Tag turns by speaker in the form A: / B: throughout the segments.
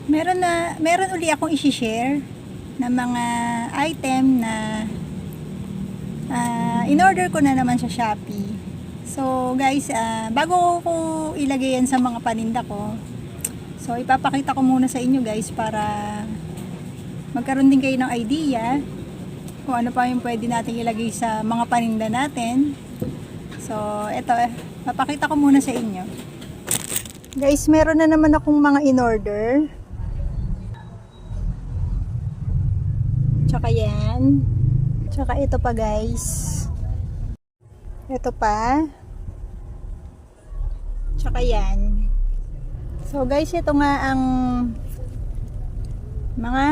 A: Meron uli akong i-share na mga item na in-order ko na naman sa Shopee. So guys, bago ko ilagay yan sa mga paninda ko, so ipapakita ko muna sa inyo guys para magkaroon din kayo ng idea kung ano pa yung pwede natin ilagay sa mga paninda natin. So ito, papakita ko muna sa inyo. Guys, meron na naman akong mga in-order. Tsaka yan. Tsaka ito pa guys. Ito pa. Tsaka yan. So guys, ito nga ang mga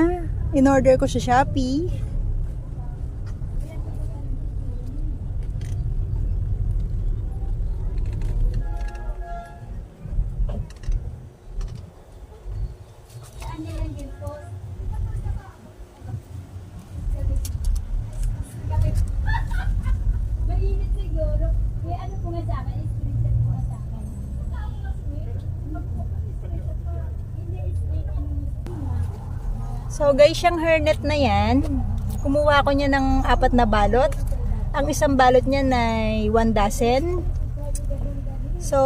A: in-order ko sa Shopee. So guys, yung hairnet na yan, kumuha ko niya ng 4 na balot. Ang isang balot niya ay 1 dozen. So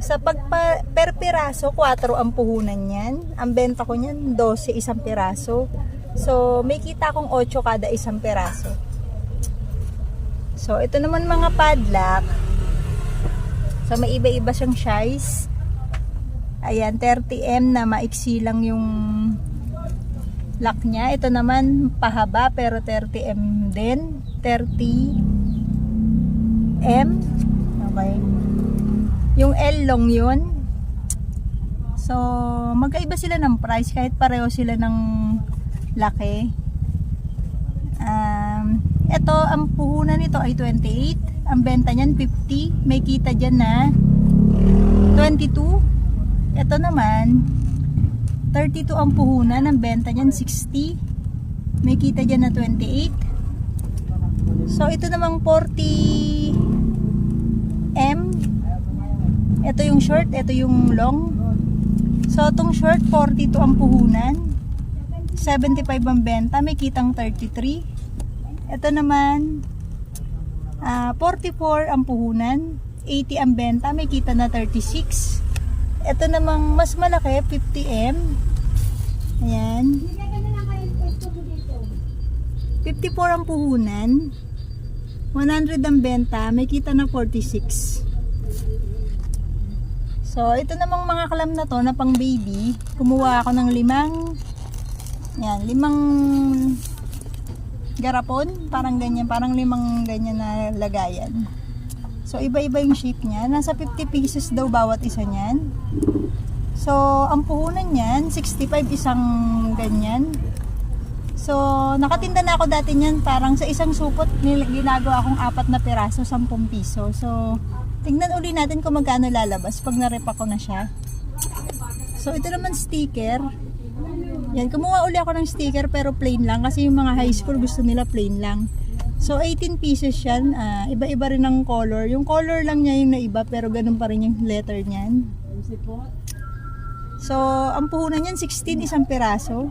A: sa per piraso, 4 ang puhunan niyan. Ang benta ko niyan, 12 isang piraso. So may kita akong 8 kada isang piraso. So ito naman mga padlock. So may iba-iba siyang size. Ayan, 30M na maiksi lang yung lock niya. Ito naman pahaba pero 30M din. 30M. Okay. Yung L long yun. So magkaiba sila ng price kahit pareho sila ng laki. Ito ang puhunan nito ay 28. Ang benta niyan 50. May kita dyan na 22. Ito naman 32 ang puhunan, ang benta niyan 60. May kita dyan na 28. So ito namang 40M. Ito yung short, ito yung long. So itong short 42 ang puhunan, 75 ang benta, may kitang 33. Ito naman 44 ang puhunan, 80 ang benta, may kita na 36. Ito namang mas malaki, 50M. Ayan. 54 ang puhunan. 100 ang benta. May kita na 46. So, ito namang mga kalam na to na pang baby. Kumuha ako ng 5. Ayan, 5 garapon. Parang ganyan. Parang 5 ganyan na lagayan. So, iba-iba yung shape niya. Nasa 50 pieces daw bawat isa niyan. So, ang puhunan niyan, 65 isang ganyan. So, nakatinda na ako dati niyan. Parang sa isang supot, ginagawa akong 4 na piraso, 10 piso. So, tingnan uli natin kung magkano lalabas pag na-repa ko na siya. So, ito naman sticker. Yan, kumuha uli ako ng sticker pero plain lang. Kasi yung mga high school gusto nila plain lang. So 18 pieces yan, iba-iba rin ang color. Yung color lang niya yung naiba pero ganun pa rin yung letter niyan. So ang puhunan niyan 16 isang piraso.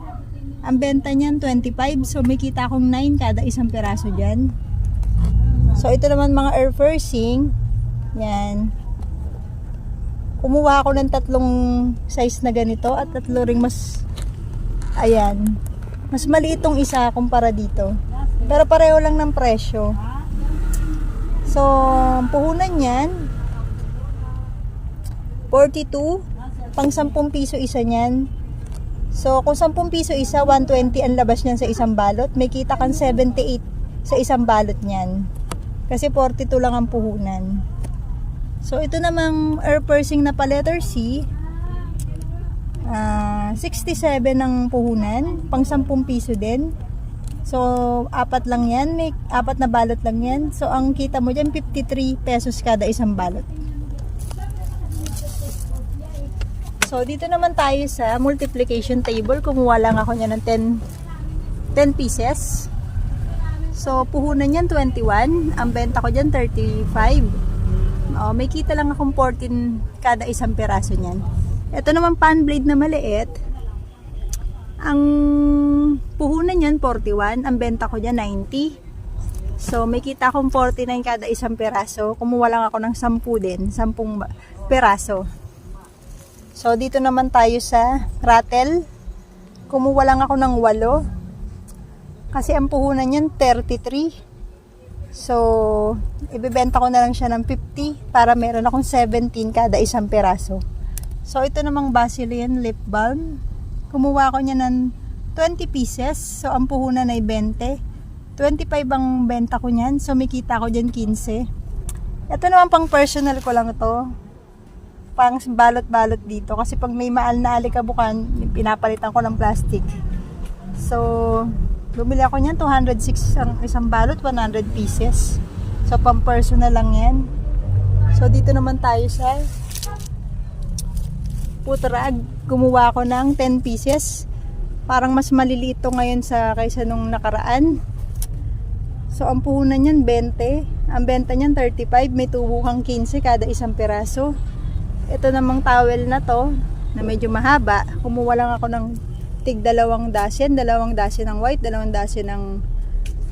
A: Ang benta niyan 25, so may kita akong 9 kada isang piraso diyan. So ito naman mga air pursing. Yan. Kumuha ako ng 3 size na ganito at 3 ring mas ayan. Mas maliit tong isa kumpara dito. Pero pareho lang ng presyo. So, ang puhunan niyan 42, pang 10 piso isa niyan. So, kung 10 piso isa, 120 ang labas niyan sa isang balot. May kita kang 78 sa isang balot niyan. Kasi 42 lang ang puhunan. So, ito namang air pursing na pa letter C. 67 ang puhunan, pang 10 piso din. So, 4 lang yan. May 4 na balot lang yan. So, ang kita mo dyan, 53 pesos kada isang balot. So, dito naman tayo sa multiplication table. Kumuha lang ako niya ng 10 pieces. So, puhunan yan 21. Ang benta ko dyan 35. May kita lang akong 14 kada isang peraso niyan. Ito naman pan blade na maliit. Ang puhunan niyan 41, ang benta ko niya 90. So may kita akong 49 kada isang peraso. Kumuha lang ako ng 10 din, 10 peraso. So dito naman tayo sa rattle. Kumuha lang ako ng 8. Kasi ang puhunan niyan 33. So ibebenta ko na lang siya ng 50 para meron akong 17 kada isang peraso. So ito namang Vaseline lip balm. Kumuha ko niya ng 20 pieces. So ang puhunan ay 20. 25 ang benta ko niyan. So may kita ko dyan 15. Ito naman pang personal ko lang to. Pang balot-balot dito. Kasi pag may maal na alikabukan, pinapalitan ko ng plastic. So bumili ako niyan 206 ang isang balot, 100 pieces. So pang personal lang yan. So dito naman tayo sa putrag. Kumuha ako ng 10 pieces. Parang mas maliliit to ngayon kaysa nung nakaraan. So ang puhunan niyan 20. Ang benta niyan 35. May tubo kang 15 kada isang peraso. Ito namang towel na to na medyo mahaba. Kumuha lang ako ng tig 2 dozen. 2 dozen ng white, 2 dozen ng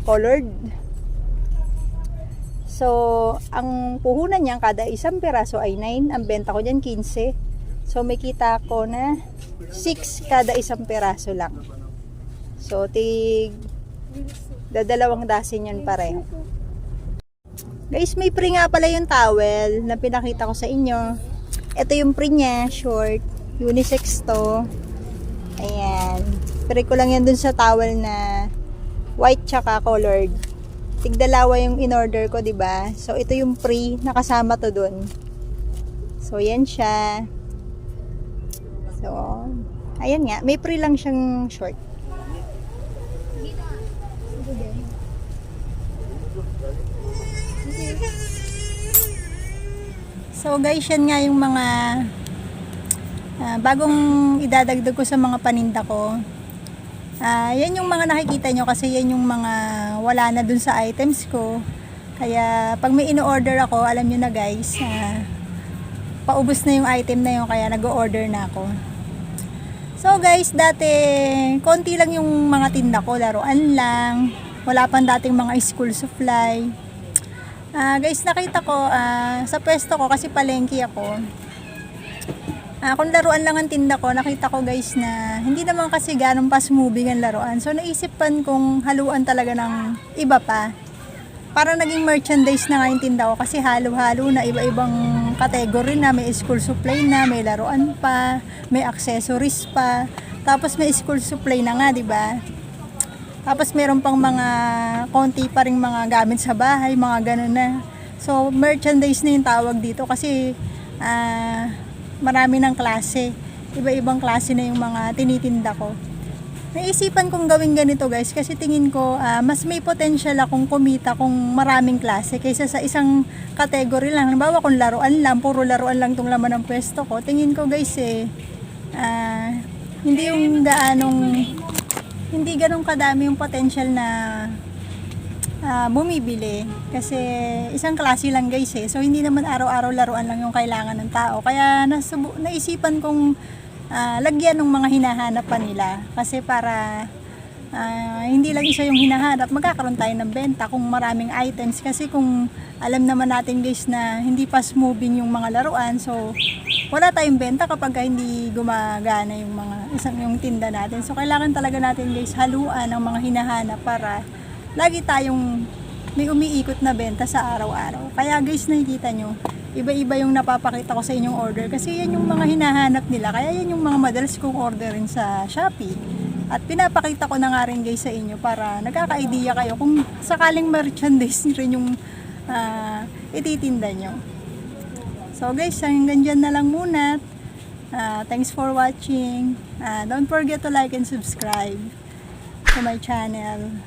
A: colored. So ang puhunan niyan kada isang peraso ay 9. Ang benta ko diyan 15. So may kita ko na 6 kada isang peraso lang. So tig 2 dozen yan pareho. Guys, may pre nga pala yung towel na pinakita ko sa inyo. Ito yung pre niya, short, unisex to. Ayan. Pre ko lang yan dun sa towel na white tsaka colored. Tig 2 yung in-order ko, diba? So ito yung pre, nakasama to dun. So yan siya. So, ayan nga, may pre lang siyang short. So guys, yan nga yung mga bagong idadagdag ko sa mga paninda ko. Yan yung mga nakikita nyo kasi yan yung mga wala na dun sa items ko. Kaya pag may ino-order ako, alam nyo na guys, paubos na yung item na yun, kaya nag-o-order na ako. So guys, dati konti lang yung mga tinda ko, laruan lang, wala pang dating mga school supply. Guys, nakita ko sa pwesto ko kasi palengke ako. Kung laruan lang ang tinda ko, nakita ko guys na hindi naman kasi ganun fast moving ang laruan. So naisipan kong haluan talaga ng iba pa. Parang naging merchandise na nga yung tinda ko kasi halo-halo na iba-ibang category na, may school supply na, may laruan pa, may accessories pa. Tapos may school supply na nga, 'di ba? Tapos meron pang mga konti pa ring mga gamit sa bahay, mga ganun na. So merchandise na yung tawag dito kasi marami ng klase. Iba-ibang klase na yung mga tinitinda ko. Naisipan kong gawin ganito guys kasi tingin ko mas may potential akong kumita kung maraming klase kaysa sa isang category lang. Halimbawa kung laruan lang, puro laruan lang tong laman ng pwesto ko. Tingin ko guys hindi ganong kadami yung potential na bumibili kasi isang klase lang guys so hindi naman araw-araw laruan lang yung kailangan ng tao, kaya naisipan kong lagyan ng mga hinahanap pa nila kasi para hindi lang isa yung hinahanap, magkakaroon tayo ng benta kung maraming items kasi kung alam naman natin guys na hindi fast moving yung mga laruan, so wala tayong benta kapag hindi gumagana yung yung tinda natin. So kailangan talaga natin guys haluan ng mga hinahanap para lagi tayong may umiikot na benta sa araw-araw. Kaya guys, nakikita nyo, iba-iba yung napapakita ko sa inyong order kasi yan yung mga hinahanap nila. Kaya yan yung mga madalas kong orderin sa Shopee. At pinapakita ko na nga rin guys sa inyo para nagkaka-idea kayo kung sakaling merchandise rin yung ititinda nyo. So guys, hanggang dyan na lang muna. Thanks for watching. Don't forget to like and subscribe to my channel.